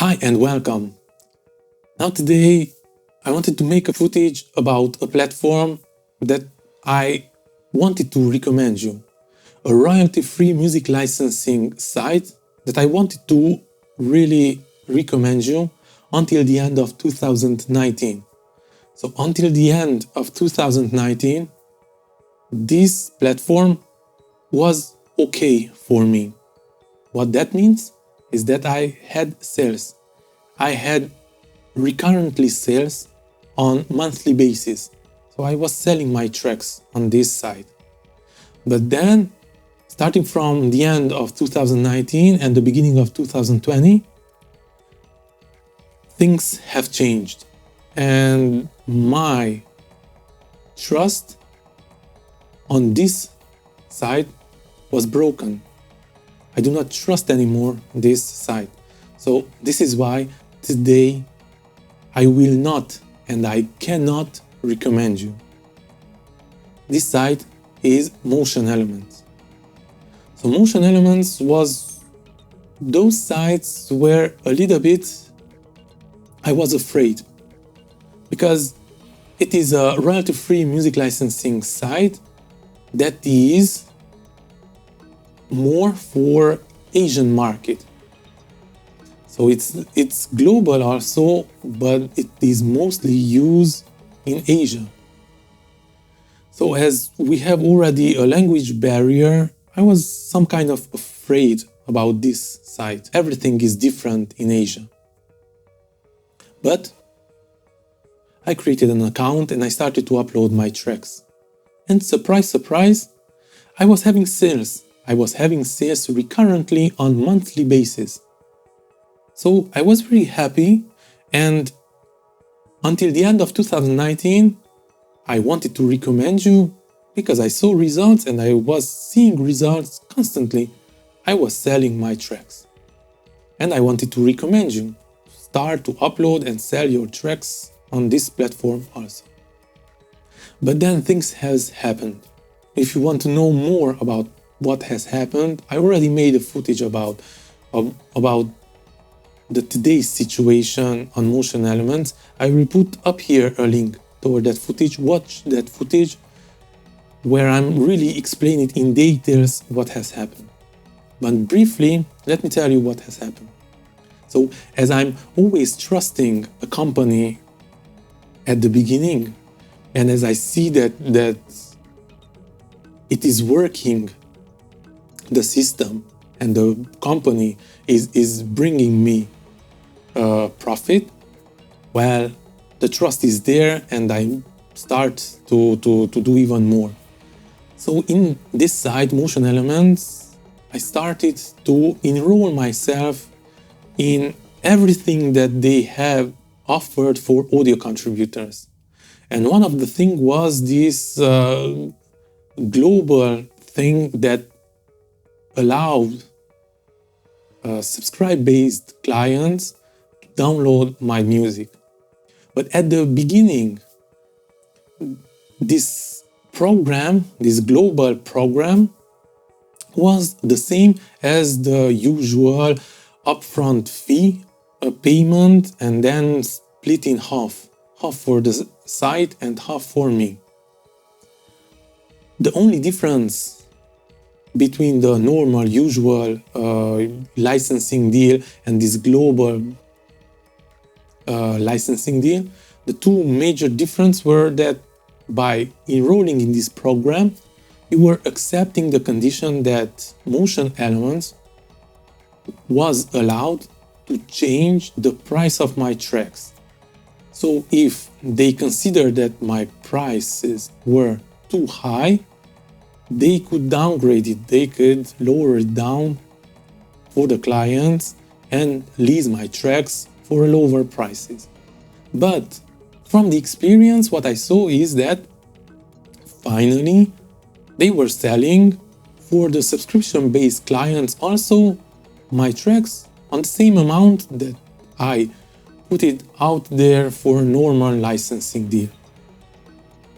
Hi and welcome. Now today I wanted to make a footage about a platform that I wanted to recommend you. A royalty-free music licensing site that I wanted to really recommend you until the end of 2019. So until the end of 2019, this platform was okay for me. What that means is that I had sales. I had recurrently sales on monthly basis. So I was selling my tracks on this site. But then, starting from the end of 2019 and the beginning of 2020, things have changed. And my trust on this site was broken. I do not trust anymore this site. So this is why today I will not and I cannot recommend you. This site is Motion Elements. So Motion Elements was those sites where a little bit I was afraid, because it is a royalty-free music licensing site that is more for Asian market. So it's global also, but it is mostly used in Asia. So as we have already a language barrier, I was some kind of afraid about this site. Everything is different in Asia. But I created an account and I started to upload my tracks. And surprise, surprise, I was having sales. I was having sales recurrently on monthly basis. So I was very happy, and until the end of 2019, I wanted to recommend you because I saw results and I was seeing results constantly. I was selling my tracks. And I wanted to recommend you. Start to upload and sell your tracks on this platform also. But then things has happened. If you want to know more about what has happened, I already made a footage about the today's situation on Motion Elements. I will put up here a link toward that footage. Watch that footage where I'm really explaining in details what has happened. But briefly, let me tell you what has happened. So as I'm always trusting a company at the beginning, and as I see that it is working, the system and the company is bringing me profit, well, the trust is there and I start to do even more. So in this site, Motion Elements, I started to enroll myself in everything that they have offered for audio contributors. And one of the things was this global thing that allowed subscribe-based clients to download my music. But at the beginning, this program, this global program, was the same as the usual upfront fee, a payment, and then split in half for the site and half for me. The only difference between the normal, usual licensing deal and this global licensing deal, the two major differences were that by enrolling in this program, you were accepting the condition that Motion Elements was allowed to change the price of my tracks. So if they consider that my prices were too high, they could downgrade it, they could lower it down for the clients and lease my tracks for lower prices. But from the experience, what I saw is that finally they were selling for the subscription-based clients also my tracks on the same amount that I put it out there for a normal licensing deal.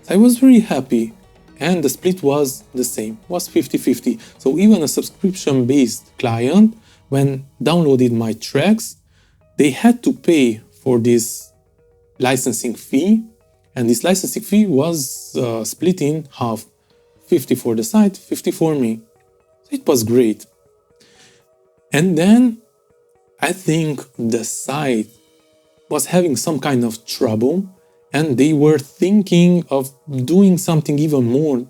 I was very happy, and the split was the same, was 50-50. So even a subscription-based client, when downloaded my tracks, they had to pay for this licensing fee, and this licensing fee was split in half, 50 for the site, 50 for me. So it was great. And then I think the site was having some kind of trouble, and they were thinking of doing something even more.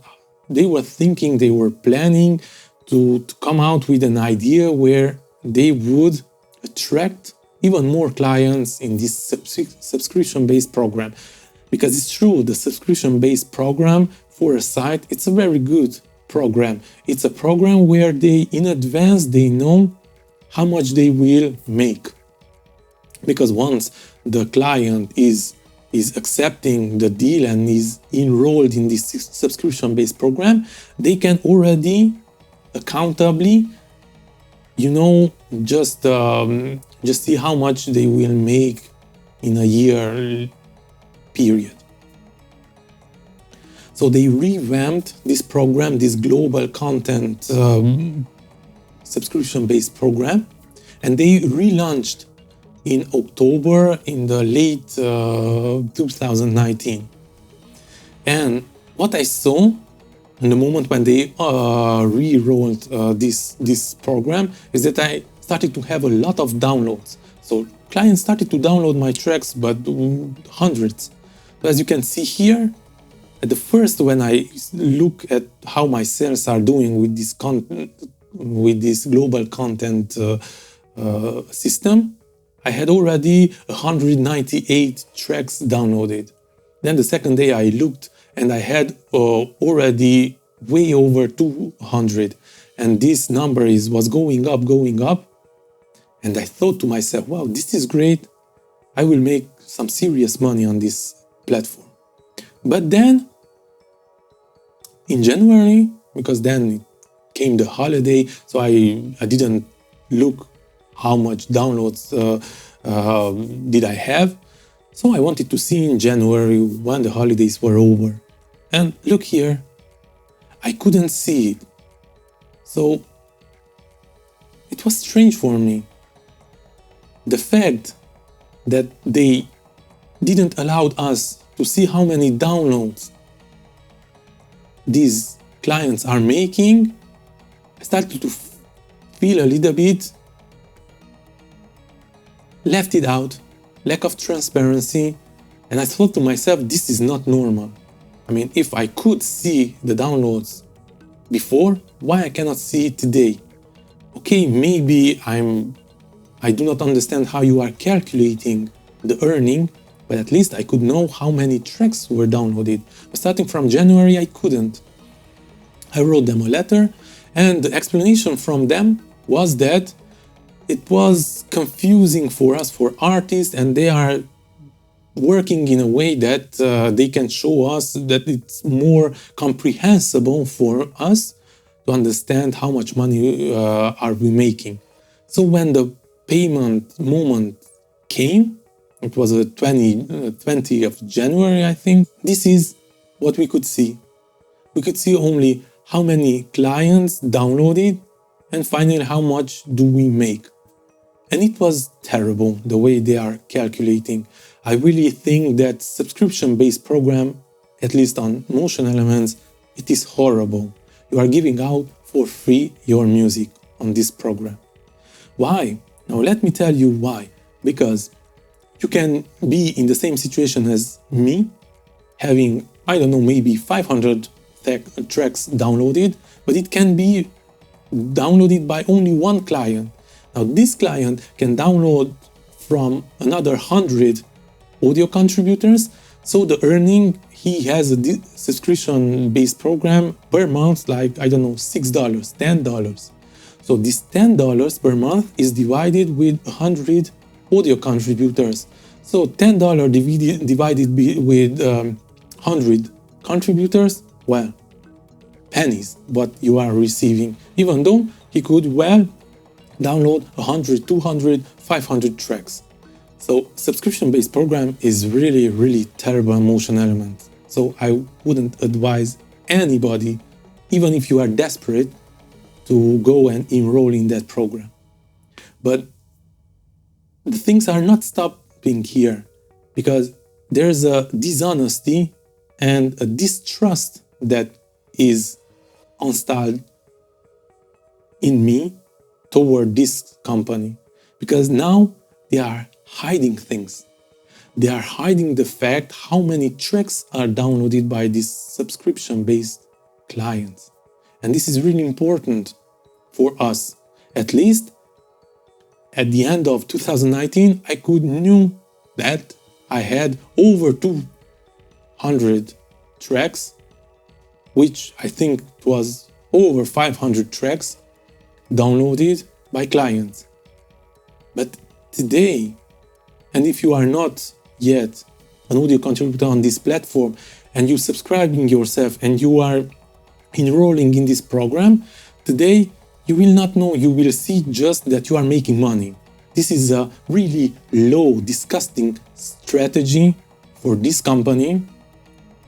They were planning to come out with an idea where they would attract even more clients in this subscription-based program. Because it's true, the subscription-based program for a site, it's a very good program. It's a program where in advance, they know how much they will make. Because once the client is accepting the deal and is enrolled in this subscription-based program, they can already accountably, just see how much they will make in a year period. So they revamped this program, this global content subscription-based program, and they relaunched in October in the late 2019. And what I saw in the moment when they re-rolled this program is that I started to have a lot of downloads. So clients started to download my tracks, but hundreds. So as you can see here, at the first, when I look at how my sales are doing with this content, with this global content system, I had already 198 tracks downloaded. Then the second day I looked and I had already way over 200. And this number was going up. And I thought to myself, wow, this is great. I will make some serious money on this platform. But then, in January, because then came the holiday, so I didn't look how much downloads did I have. So I wanted to see in January when the holidays were over. And look here, I couldn't see it. So it was strange for me. The fact that they didn't allow us to see how many downloads these clients are making, I started to feel a little bit left it out, lack of transparency, and I thought to myself, this is not normal. I mean, if I could see the downloads before, why I cannot see it today? Okay, maybe I do not understand how you are calculating the earning, but at least I could know how many tracks were downloaded. But starting from January, I couldn't. I wrote them a letter, and the explanation from them was that it was confusing for us, for artists, and they are working in a way that they can show us that it's more comprehensible for us to understand how much money are we making. So when the payment moment came, it was the 20th of January, I think, this is what we could see. We could see only how many clients downloaded and finally how much do we make. And it was terrible the way they are calculating. I really think that subscription-based program, at least on Motion Elements, it is horrible. You are giving out for free your music on this program. Why? Now let me tell you why. Because you can be in the same situation as me, having, I don't know, maybe 500 tracks downloaded, but it can be downloaded by only one client. Now this client can download from another 100 audio contributors, so the earning, he has a subscription-based program per month, like, I don't know, $6, $10. So this $10 per month is divided with 100 audio contributors. So $10 divided with 100 contributors, well, pennies what you are receiving, even though he could well download 100, 200, 500 tracks. So subscription-based program is really, really terrible on Motion Elements. So I wouldn't advise anybody, even if you are desperate, to go and enroll in that program. But the things are not stopping here, because there's a dishonesty and a distrust that is installed in me toward this company, because now they are hiding things. They are hiding the fact how many tracks are downloaded by these subscription-based clients. And this is really important for us. At least at the end of 2019, I knew that I had over 200 tracks, which I think was over 500 tracks downloaded by clients. But today, and if you are not yet an audio contributor on this platform and you're subscribing yourself and you are enrolling in this program, today you will not know, you will see just that you are making money. This is a really low, disgusting strategy for this company,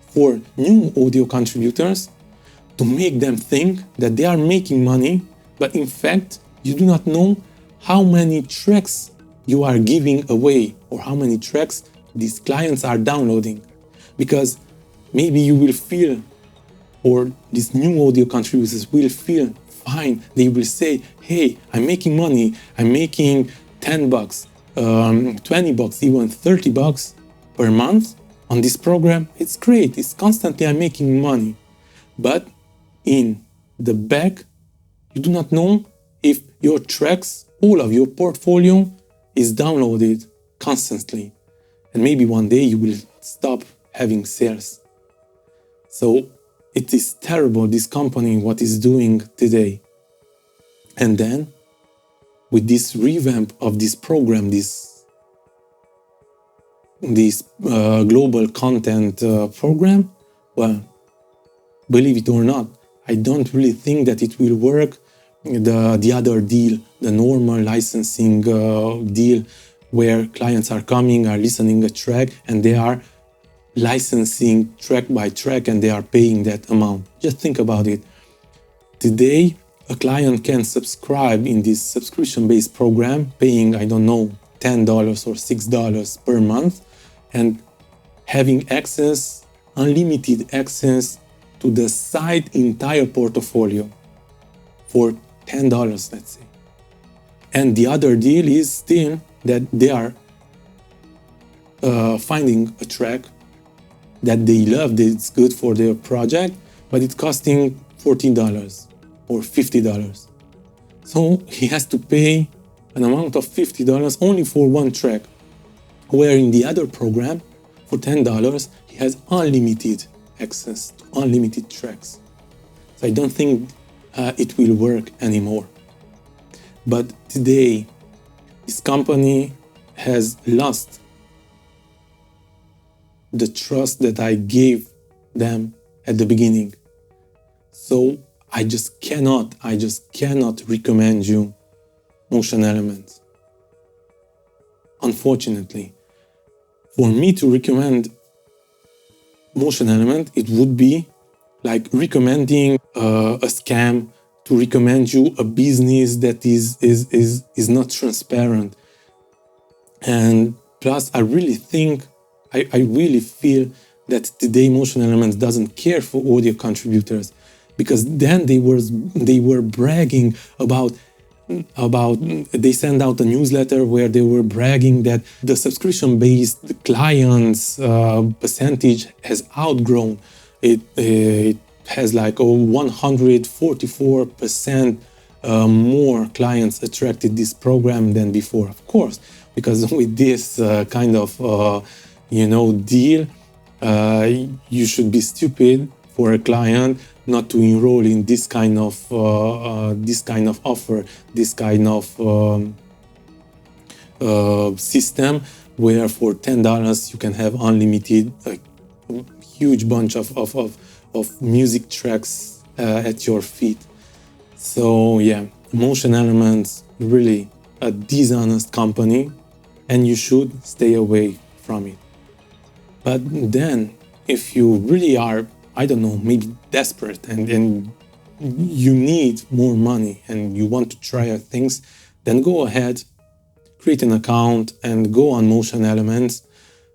for new audio contributors, to make them think that they are making money, but in fact, you do not know how many tracks you are giving away or how many tracks these clients are downloading. Because maybe you will feel, or these new audio contributors will feel fine. They will say, hey, I'm making money. I'm making $10, $20, even $30 per month on this program. It's great. It's constantly I'm making money. But in the back, you do not know if your tracks, all of your portfolio is downloaded constantly. And maybe one day you will stop having sales. So it is terrible, this company, what is doing today. And then, with this revamp of this program, this global content program, well, believe it or not, I don't really think that it will work. The other deal, the normal licensing deal, where clients are coming, are listening a track, and they are licensing track by track, and they are paying that amount. Just think about it. Today, a client can subscribe in this subscription-based program, paying, I don't know, $10 or $6 per month, and having access, unlimited access to the site entire portfolio for $10, let's say. And the other deal is still that they are finding a track that they love, that it's good for their project, but it's costing $14 or $50. So he has to pay an amount of $50 only for one track, where in the other program, for $10, he has unlimited access to unlimited tracks. So I don't think it will work anymore. But today, this company has lost the trust that I gave them at the beginning. So I just cannot recommend you Motion Elements. Unfortunately, for me to recommend Motion Element, it would be like recommending a scam, to recommend you a business that is not transparent. And plus, I really feel that today Motion Elements doesn't care for audio contributors, because then they were bragging about they send out a newsletter where they were bragging that the subscription-based clients percentage has outgrown. It has like 144% more clients attracted this program than before. Of course, because with this kind of deal, you should be stupid for a client not to enroll in this kind of offer, this kind of system, where for $10 you can have unlimited, huge bunch of music tracks at your feet. So yeah, Motion Elements, really a dishonest company, and you should stay away from it. But then, if you really are, I don't know, maybe desperate and you need more money and you want to try out things, then go ahead, create an account and go on Motion Elements,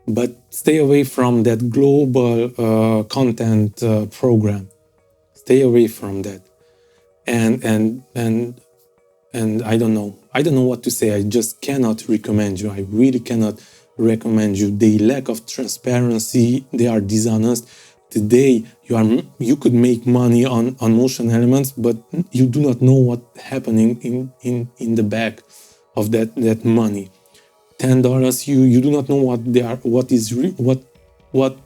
but stay away from that global content program. Stay away from that. And I don't know what to say. I just cannot recommend you. I really cannot recommend you. They lack of transparency. They are dishonest. Today you could make money on Motion Elements, but you do not know what's happening in the back of that money. $10, you do not know what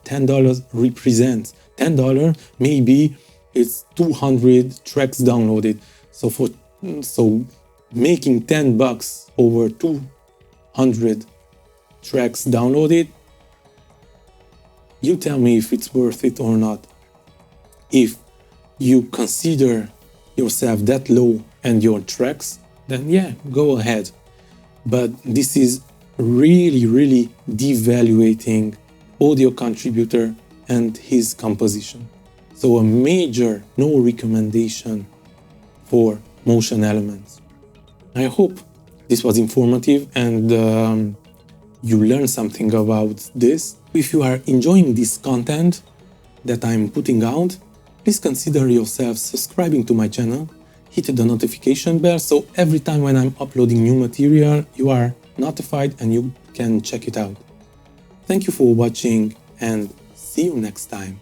$10 represents. $10 maybe it's 200 tracks downloaded. So making $10 over 200 tracks downloaded, you tell me if it's worth it or not. If you consider yourself that low and your tracks, then yeah, go ahead. But this is really devaluating audio contributor and his composition. So a major no recommendation for Motion Elements. I hope this was informative and you learned something about this. If you are enjoying this content that I'm putting out, please consider yourself subscribing to my channel, hit the notification bell so every time when I'm uploading new material, you are notified and you can check it out. Thank you for watching and see you next time.